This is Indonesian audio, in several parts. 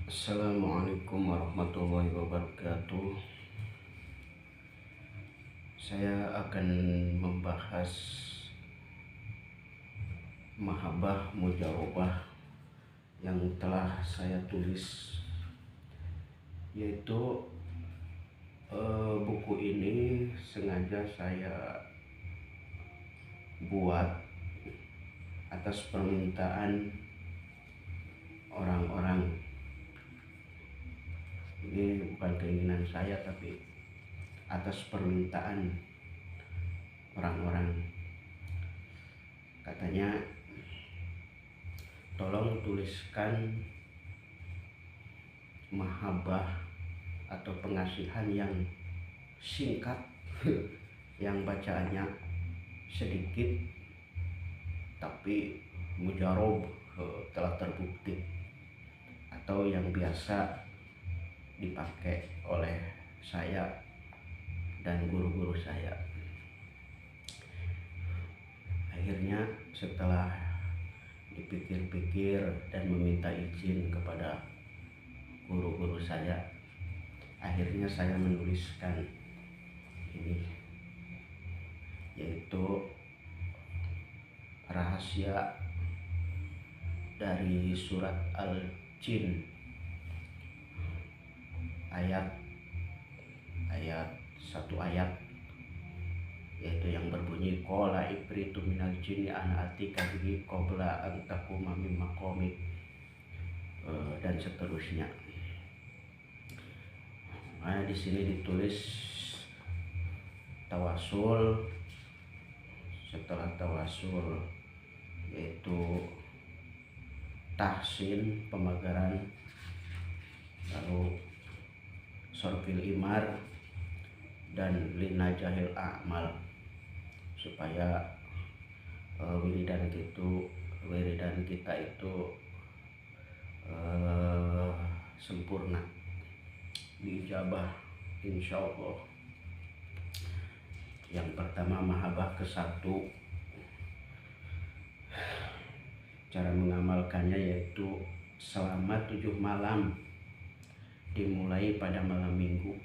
Assalamualaikum warahmatullahi wabarakatuh. Saya akan membahas mahabbah mujarobah yang telah saya tulis, yaitu buku ini sengaja saya buat atas permintaan orang-orang. Ini bukan keinginan saya, tapi atas permintaan orang-orang. Katanya, tolong tuliskan mahabbah atau pengasihan yang singkat yang bacaannya sedikit tapi mujarob, telah terbukti, atau yang biasa dipakai oleh saya dan guru-guru saya. Akhirnya setelah dipikir-pikir dan meminta izin kepada guru-guru saya, akhirnya saya menuliskan ini, yaitu rahasia dari surat Al-Jin satu ayat, yaitu yang berbunyi qala ibritu minal jinni ana atika bihi qabla an taquma min maqamik, dan seterusnya. Nah, di sini ditulis tawasul. Setelah tawasul yaitu tahsin, pemagaran, lalu sorfil imar, dan linajahil a'mal, supaya wiridan kita itu sempurna, diijabah insyaallah. Yang pertama, mahabbah ke-1. Cara mengamalkannya yaitu selama 7 malam, dimulai pada malam minggu.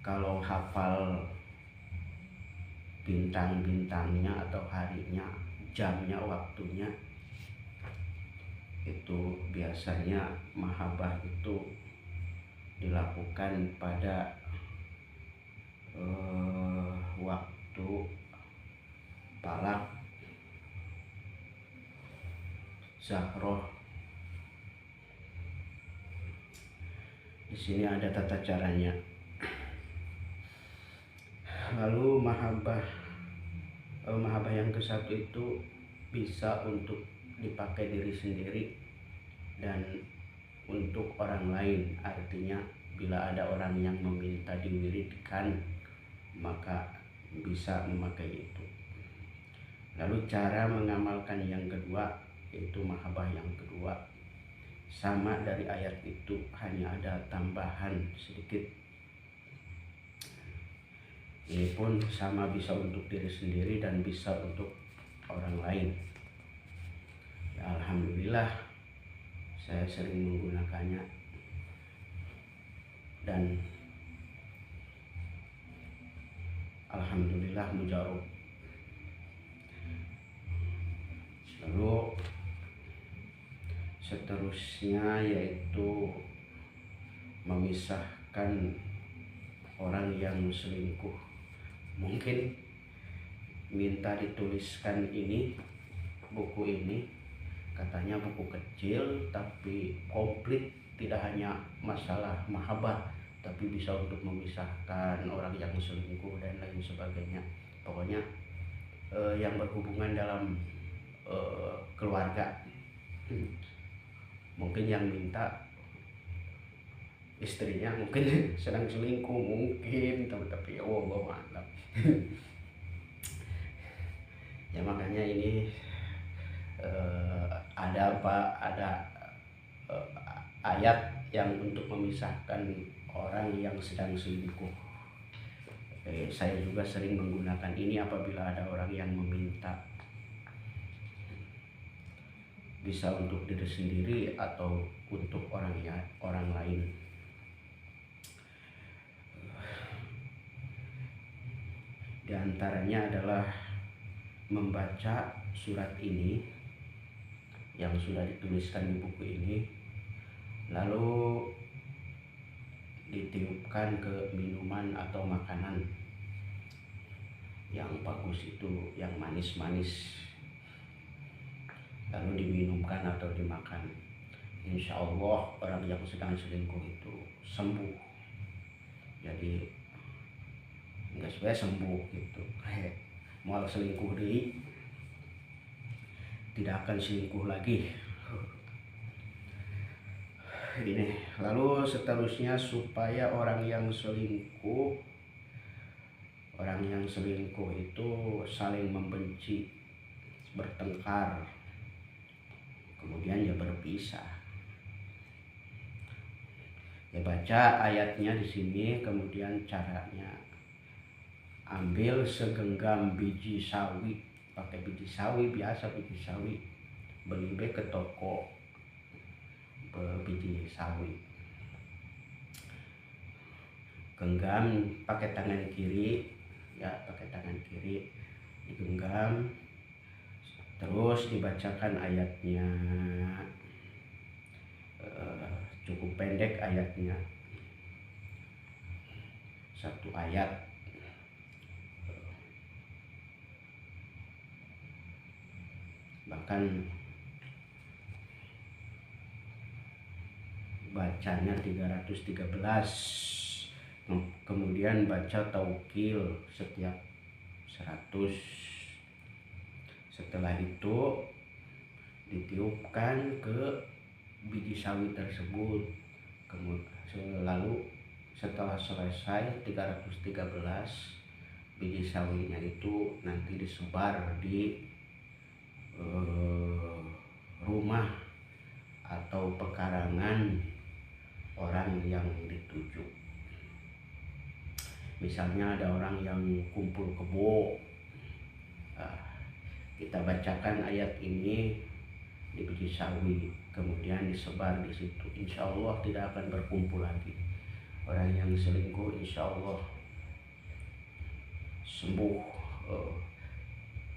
Kalau hafal bintang-bintangnya atau harinya, jamnya, waktunya, itu biasanya mahabbah itu dilakukan pada waktu palak Zahroh. Di sini ada tata caranya. Lalu mahabbah yang ke-1 itu bisa untuk dipakai diri sendiri dan untuk orang lain. Artinya bila ada orang yang meminta diwiridkan, maka bisa memakai itu. Lalu cara mengamalkan yang kedua, yaitu mahabbah yang kedua, sama dari ayat itu, hanya ada tambahan sedikit. Ini pun sama, bisa untuk diri sendiri dan bisa untuk orang lain. Ya, alhamdulillah saya sering menggunakannya dan alhamdulillah mujarab. Lalu seterusnya yaitu memisahkan orang yang selingkuh. Mungkin minta dituliskan ini, buku ini, katanya buku kecil tapi komplit, tidak hanya masalah mahabbah, tapi bisa untuk memisahkan orang yang selingkuh dan lain sebagainya. Pokoknya yang berhubungan dalam keluarga. Mungkin yang minta istrinya mungkin sedang selingkuh, mungkin, tapi Allah ma'alam. Ya, makanya ini ada ayat yang untuk memisahkan orang yang sedang selingkuh. Saya juga sering menggunakan ini apabila ada orang yang meminta. bisa untuk diri sendiri atau untuk orang lain. Di antaranya adalah membaca surat ini yang sudah dituliskan di buku ini, lalu ditiupkan ke minuman atau makanan yang bagus itu, yang manis-manis, lalu diminumkan atau dimakan. Insya Allah orang yang sedang selingkuh itu sembuh. Jadi nggak supaya sembuh gitu, mau selingkuh deh, tidak akan selingkuh lagi. Ini lalu seterusnya, supaya orang yang selingkuh itu saling membenci, bertengkar, kemudian ya berpisah. Ya baca ayatnya di sini, kemudian caranya ambil segenggam biji sawi, pakai biji sawi biasa, biji sawi, beli ke toko biji sawi, genggam pakai tangan kiri, ya pakai tangan kiri digenggam, terus dibacakan ayatnya, cukup pendek ayatnya, satu ayat. Bahkan bacanya 313, kemudian baca taukil setiap 100. Setelah itu ditiupkan ke biji sawi tersebut. Lalu setelah selesai 313 biji sawinya itu nanti disebar di rumah atau pekarangan orang yang dituju. Misalnya ada orang yang kumpul kebo, kita bacakan ayat ini di biji sawi, kemudian disebar di situ. Insya Allah tidak akan berkumpul lagi. Orang yang selingkuh insya Allah sembuh,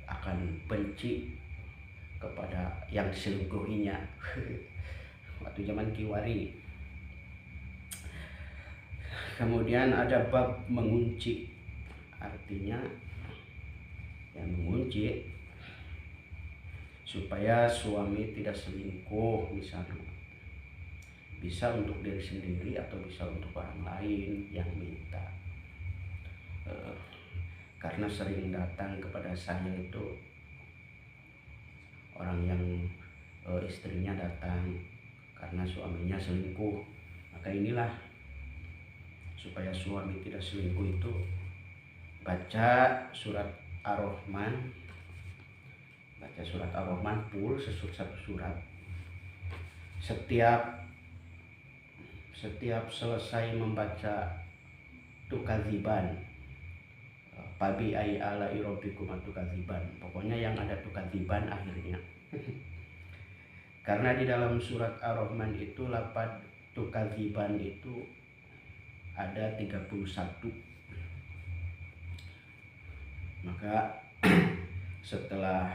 akan benci kepada yang diselingkuhinya. Waktu zaman Kiwari. Kemudian ada bab mengunci, artinya yang mengunci supaya suami tidak selingkuh, misalnya bisa untuk diri sendiri atau bisa untuk orang lain yang minta. Karena sering datang kepada saya itu orang yang istrinya datang karena suaminya selingkuh. Maka inilah supaya suami tidak selingkuh itu baca surat Ar-Rahman, full satu surat. Setiap selesai membaca tukadziban, Fabi ai ala irobikum tukadziban, pokoknya yang ada tukadziban akhirnya. Karena di dalam surat Ar-Rahman itu lafaz tukadziban itu ada 31. Maka setelah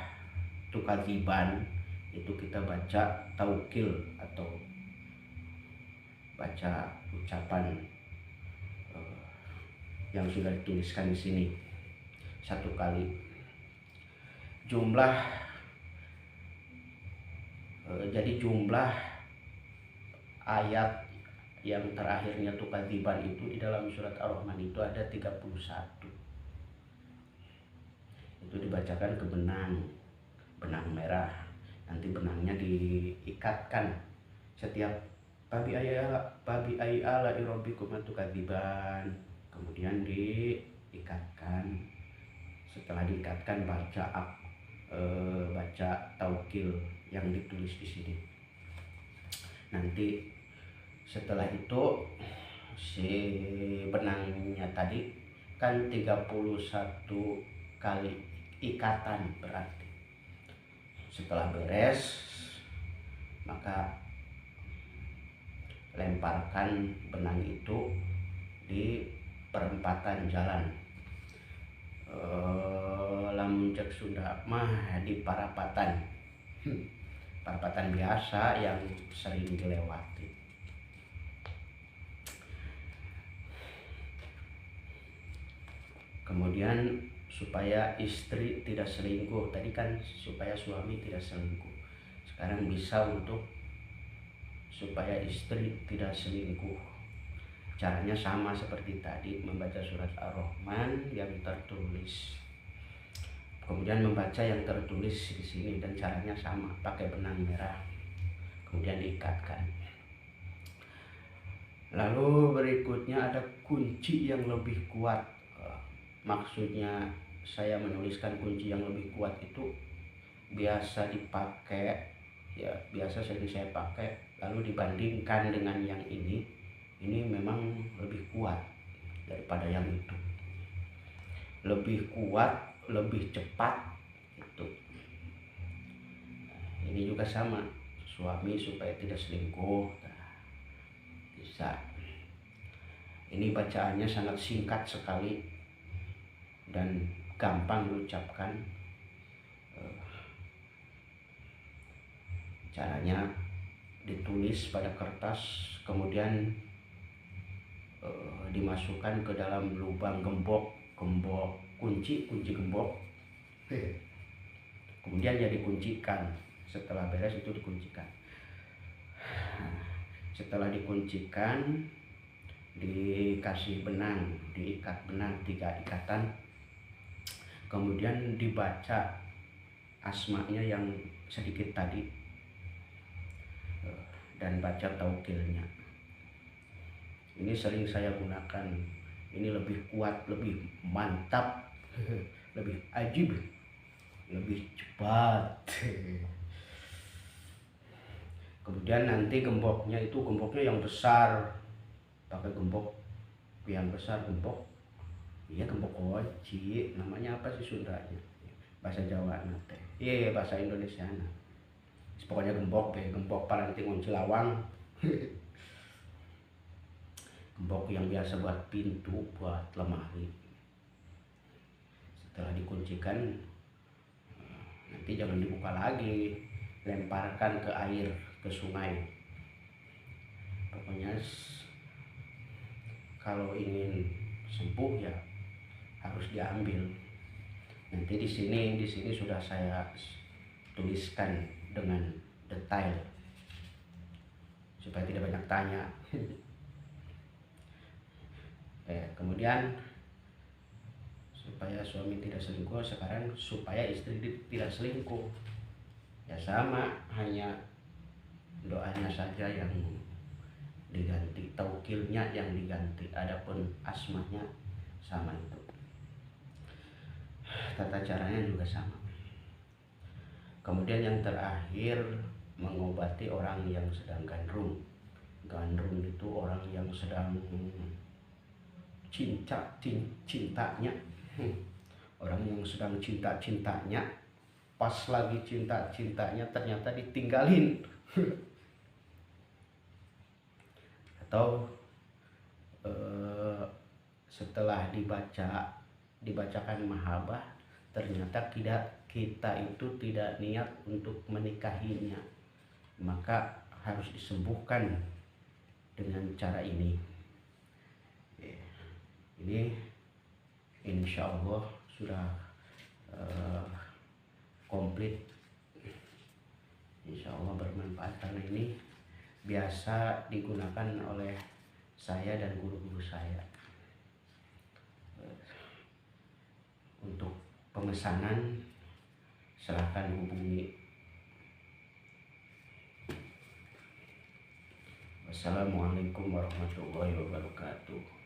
tukadziban itu kita baca taukil atau baca ucapan yang sudah dituliskan di sini 1 kali. Jadi jumlah ayat yang terakhirnya tukadziban itu di dalam surat Ar-Rahman itu ada 31. Itu dibacakan ke benang merah. Nanti benangnya diikatkan setiap Fabi ai ala irobikum tukadziban, kemudian diikatkan. Setelah diikatkan baca taukil yang ditulis di sini. Nanti setelah itu si benangnya tadi kan 31 kali ikatan berarti. Setelah beres maka lemparkan benang itu di perempatan jalan. Lamun cek Sunda mah di parapatan. Parapatan biasa yang sering dilewati. Kemudian supaya istri tidak selingkuh, tadi kan supaya suami tidak selingkuh, sekarang bisa untuk supaya istri tidak selingkuh. Caranya sama seperti tadi, membaca surat Ar-Rahman yang tertulis, kemudian membaca yang tertulis di sini, dan caranya sama, pakai benang merah, kemudian diikatkan. Lalu berikutnya ada kunci yang lebih kuat. Maksudnya saya menuliskan kunci yang lebih kuat itu biasa dipakai, ya biasa sering saya pakai, lalu dibandingkan dengan yang ini memang lebih kuat daripada yang itu, lebih kuat, lebih cepat itu. Ini juga sama, suami supaya tidak selingkuh, bisa. Ini bacaannya sangat singkat sekali dan gampang diucapkan. Caranya ditulis pada kertas, kemudian dimasukkan ke dalam lubang gembok kunci gembok, kemudian ya dikuncikan. Setelah beres itu dikuncikan. Setelah dikuncikan, dikasih benang, diikat benang 3 ikatan, kemudian dibaca asmanya yang sedikit tadi, dan baca taukilnya. Ini sering saya gunakan. Ini lebih kuat, lebih mantap, lebih ajib, lebih cepat. Kemudian nanti gemboknya yang besar, pakai gembok yang besar, gembok kunci, namanya apa sih Sundanya, bahasa Jawa nanti, iya bahasa Indonesia nah. Pokoknya gembok paranting kunci lawang. Gembok yang biasa buat pintu, buat lemari. Setelah dikuncikan, nanti jangan dibuka lagi, lemparkan ke air, ke sungai. Pokoknya kalau ingin sembuh ya harus diambil. Nanti di sini sudah saya tuliskan dengan detail supaya tidak banyak tanya. Kemudian supaya suami tidak selingkuh, sekarang supaya istri tidak selingkuh, ya sama, hanya doanya saja yang diganti, taukilnya yang diganti, adapun asmanya sama itu. Tata caranya juga sama. Kemudian yang terakhir, mengobati orang yang sedang gandrung. Gandrung itu orang yang sedang cintanya, orang yang sedang cinta-cintanya, pas lagi cinta-cintanya ternyata ditinggalin. Atau setelah dibacakan mahabbah, ternyata kita itu tidak niat untuk menikahinya, maka harus disembuhkan dengan cara ini. Ini insya Allah sudah komplit. Insya Allah bermanfaat, karena ini biasa digunakan oleh saya dan guru-guru saya. Untuk pemesanan silahkan hubungi. Wassalamualaikum warahmatullahi wabarakatuh.